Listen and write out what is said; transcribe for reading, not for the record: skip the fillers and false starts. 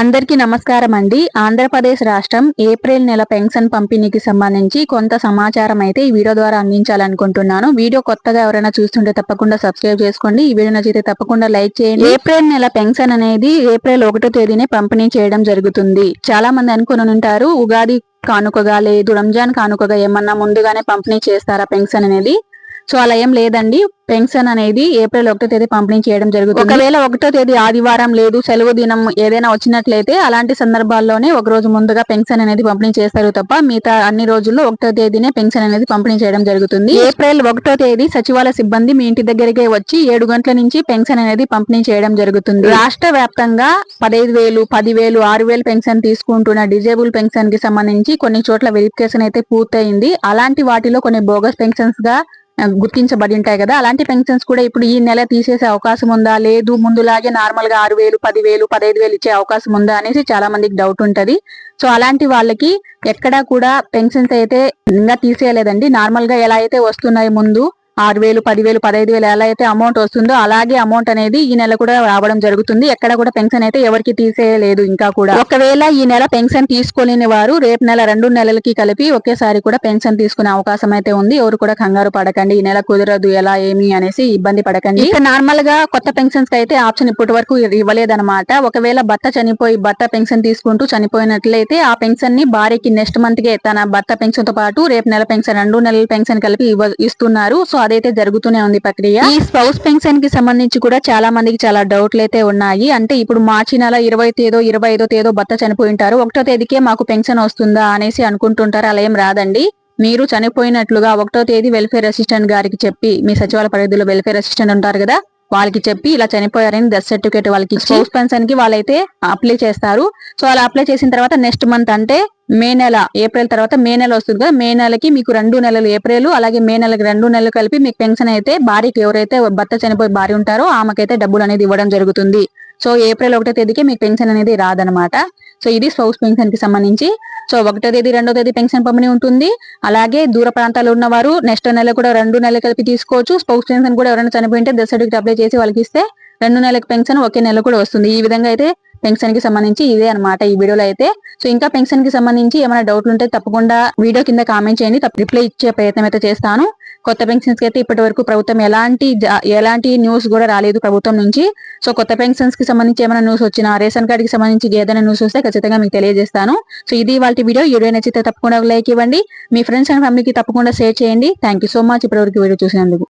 అందరికీ నమస్కారం అండి. ఆంధ్రప్రదేశ్ రాష్ట్రం ఏప్రిల్ నెల పెన్షన్ పంపిణీకి సంబంధించి కొంత సమాచారం అయితే ఈ వీడియో ద్వారా అందించాలనుకుంటున్నాను. వీడియో కొత్తగా ఎవరైనా చూస్తుంటే తప్పకుండా సబ్స్క్రైబ్ చేసుకోండి. ఈ వీడియో నచ్చితే తప్పకుండా లైక్ చేయండి. ఏప్రిల్ నెల పెన్షన్ అనేది ఏప్రిల్ 1వ తేదీనే పంపిణీ చేయడం జరుగుతుంది. చాలా మంది అనుకుని ఉంటారు ఉగాది కానుకగా లేదు రంజాన్ కానుకగా ఏమన్నా ముందుగానే పంపిణీ చేస్తారా పెన్షన్ అనేది. సో అలా ఏం లేదండి. పెన్షన్ అనేది ఏప్రిల్ 1వ తేదీ పంపిణీ చేయడం జరుగుతుంది. ఒకవేళ 1వ తేదీ ఆదివారం లేదు సెలవు దినం ఏదైనా వచ్చినట్లయితే అలాంటి సందర్భాల్లోనే ఒక రోజు ముందుగా పెన్షన్ అనేది పంపిణీ చేస్తారు తప్ప మిగతా అన్ని రోజుల్లో 1వ తేదీనే పెన్షన్ అనేది పంపిణీ చేయడం జరుగుతుంది. ఏప్రిల్ 1వ తేదీ సచివాలయ సిబ్బంది మీ ఇంటి దగ్గరికి వచ్చి 7 గంటల నుంచి పెన్షన్ అనేది పంపిణీ చేయడం జరుగుతుంది. రాష్ట్ర వ్యాప్తంగా 15,000, 10,000, 6,000 పెన్షన్ తీసుకుంటున్న డిజేబుల్ పెన్షన్ కి సంబంధించి కొన్ని చోట్ల వెరిఫికేషన్ అయితే పూర్తయింది. అలాంటి వాటిలో కొన్ని బోగస్ పెన్షన్స్ గా గుర్తించబడి ఉంటాయి కదా. అలాంటి పెన్షన్స్ కూడా ఇప్పుడు ఈ నెల తీసేసే అవకాశం ఉందా, లేదు ముందులాగే నార్మల్ గా 6,000, 10,000, 15,000 ఇచ్చే అవకాశం ఉందా అనేసి చాలా మందికి డౌట్ ఉంటది. సో అలాంటి వాళ్ళకి ఎక్కడా కూడా పెన్షన్స్ అయితే ఇంకా తీసేయలేదండి. నార్మల్ గా ఎలా అయితే వస్తున్నాయి ముందు 6,000, 10,000, 15,000 ఎలా అయితే అమౌంట్ వస్తుందో అలాగే అమౌంట్ అనేది ఈ నెల కూడా రావడం జరుగుతుంది. ఎక్కడ కూడా పెన్షన్ అయితే ఎవరికి తీసేయలేదు ఇంకా కూడా. ఒకవేళ ఈ నెల పెన్షన్ తీసుకోలేని వారు రేపు నెల 2 నెలలకి కలిపి ఒకేసారి కూడా పెన్షన్ తీసుకునే అవకాశం అయితే ఉంది. ఎవరు కూడా కంగారు పడకండి ఈ నెల కుదరదు ఎలా ఏమి అనేసి ఇబ్బంది పడకండి. ఇక నార్మల్ గా కొత్త పెన్షన్స్ కి అయితే ఆప్షన్ ఇప్పటి వరకు ఇవ్వలేదన్నమాట. ఒకవేళ భర్త చనిపోయి భర్త పెన్షన్ తీసుకుంటూ చనిపోయినట్లయితే ఆ పెన్షన్ ని భార్యకి నెక్స్ట్ మంత్ గే తన భర్త పెన్షన్ తో పాటు రేపు నెల పెన్షన్ 2 నెలల పెన్షన్ కలిపి ఇస్తున్నారు. సో అదైతే జరుగుతూనే ఉంది ప్రక్రియ. ఈ స్పౌస్ పెన్షన్ కి సంబంధించి కూడా చాలా మందికి చాలా డౌట్లు అయితే ఉన్నాయి. అంటే ఇప్పుడు మార్చి నెల 20వ తేదో 25వ తేదో భర్త చనిపోయి ఉంటారు, 1వ తేదీకే మాకు పెన్షన్ వస్తుందా అనేసి అనుకుంటుంటారు. అలా ఏం రాదండి. మీరు చనిపోయినట్లుగా 1వ తేదీ వెల్ఫేర్ అసిస్టెంట్ గారికి చెప్పి, మీ సచివాలయ పరిధిలో వెల్ఫేర్ అసిస్టెంట్ ఉంటారు కదా వాళ్ళకి చెప్పి ఇలా చనిపోయారని డెత్ సర్టిఫికేట్ వాళ్ళకి స్పౌస్ పెన్షన్ కి వాళ్ళైతే అప్లై చేస్తారు. సో అలా అప్లై చేసిన తర్వాత నెక్స్ట్ మంత్ అంటే మే నెల, ఏప్రిల్ తర్వాత మే నెల వస్తుంది కదా, మే నెలకి మీకు 2 నెలలు ఏప్రిల్ అలాగే మే నెలకి 2 నెలలు కలిపి మీకు పెన్షన్ అయితే భార్యకి ఎవరైతే భర్త చనిపోయి భార్య ఉంటారో ఆమెకైతే డబ్బులు అనేది ఇవ్వడం జరుగుతుంది. సో ఏప్రిల్ 1వ తేదీకి మీకు పెన్షన్ అనేది రాదనమాట. సో ఇది స్పౌస్ పెన్షన్ కి సంబంధించి. సో 1వ తేదీ 2వ తేదీ పెన్షన్ పంపిణీ ఉంటుంది. అలాగే దూర ప్రాంతాల్లో ఉన్నవారు నెక్స్ట్ నెల కూడా 2 నెలలు కలిపి తీసుకోవచ్చు. స్పౌస్ పెన్షన్ కూడా ఎవరైనా చనిపోయింటే డెత్ సర్టిఫికేట్ అప్లై చేసి వాళ్ళకి ఇస్తే 2 నెలలకు పెన్షన్ ఒకే నెల కూడా వస్తుంది. ఈ విధంగా అయితే పెన్షన్ కి సంబంధించి ఇదే అనమాట ఈ వీడియోలో అయితే. సో ఇంకా పెన్షన్ కి సంబంధించి ఏమైనా డౌట్లు ఉంటే తప్పకుండా వీడియో కింద కామెంట్ చేయండి, రిప్లై ఇచ్చే ప్రయత్నం అయితే చేస్తాను. కొత్త పెన్షన్స్ కి అయితే ఇప్పటి వరకు ప్రభుత్వం ఎలాంటి న్యూస్ కూడా రాలేదు ప్రభుత్వం నుంచి. సో కొత్త పెన్షన్స్ కి సంబంధించి ఏమైనా న్యూస్ వచ్చినా, రేషన్ కార్డు కి సంబంధించి ఏదైనా న్యూస్ వస్తే ఖచ్చితంగా మీకు తెలియజేస్తాను. సో ఇది వాళ్ళ వీడియో. ఈ వీడియో నచ్చితే తప్పకుండా లైక్ ఇవ్వండి, మీ ఫ్రెండ్స్ అండ్ ఫ్యామిలీకి తప్పకుండా షేర్ చేయండి. థ్యాంక్ యూ సో మచ్ ఇప్పటివరకు వీడియో చూసినందుకు.